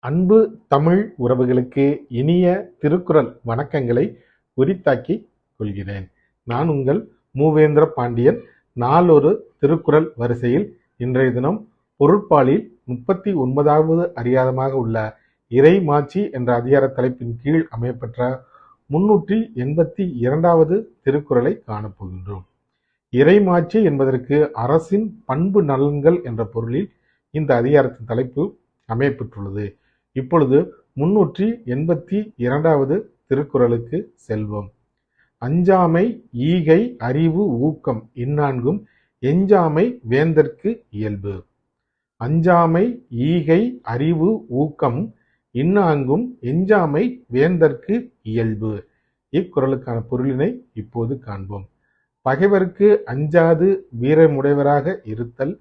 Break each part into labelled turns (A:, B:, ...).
A: அன்பு தமிழ் உறவுகளுக்கு இனிய திருக்குறள் வணக்கங்களை உரித்தாக்கிக் கொள்கிறேன். நான் உங்கள் மூவேந்திர பாண்டியன். நாளொரு திருக்குறள் வரிசையில் இன்றைய தினம் பொருட்பாலில் 39வது அதிகாரமாக உள்ள இறைமாட்சி என்ற அதிகார தலைப்பின் கீழ் அமையப்பெற்ற 382வது திருக்குறளை காணப்போகின்றோம். இறைமாட்சி என்பதற்கு அரசின் பண்பு நலன்கள் என்ற பொருளில் இந்த அதிகாரத்தின் தலைப்பு அமையப்பெற்றுள்ளது. இப்பொழுது 382வது திருக்குறளுக்கு செல்வோம். அஞ்சாமை, ஈகை, அறிவு, ஊக்கம் இந்நான்கும் எஞ்சாமை வேந்தற்கு இயல்பு. அஞ்சாமை, ஈகை, அறிவு, ஊக்கம் இந்நான்கும் எஞ்சாமை வேந்தற்கு இயல்பு. இக்குறளுக்கான பொருளினை இப்போது காண்போம். பகைவருக்கு அஞ்சாது வீரமுடையவராக இருத்தல்,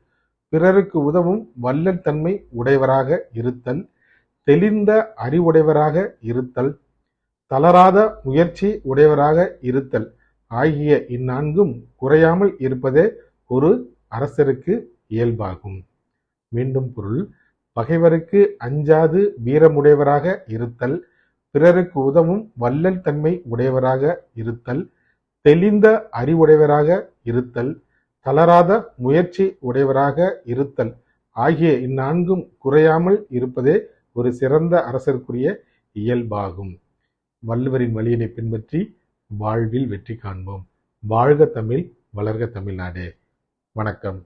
A: பிறருக்கு உதவும் வள்ளல் தன்மை உடையவராக இருத்தல், தெளிந்த அறிவுடையவராக இருத்தல், தளராத முயற்சி உடையவராக இருத்தல் ஆகிய இந்நான்கும் குறையாமல் இருப்பதே ஒரு அரசருக்கு இயல்பாகும். மீண்டும் பொருள்: பகைவருக்கு அஞ்சாது வீரமுடையவராக இருத்தல், பிறருக்கு உதவும் வள்ளல் தன்மை உடையவராக இருத்தல், தெளிந்த அறிவுடையவராக இருத்தல், தளராத முயற்சி உடையவராக இருத்தல் ஆகிய இந்நான்கும் குறையாமல் இருப்பதே ஒரு சிறந்த அரசருக்குரிய இயல்பாகும். வள்ளுவரின் வழியினை பின்பற்றி வாழ்வில் வெற்றி காண்போம். வாழ்க தமிழ், வளர்க தமிழ்நாடு. வணக்கம்.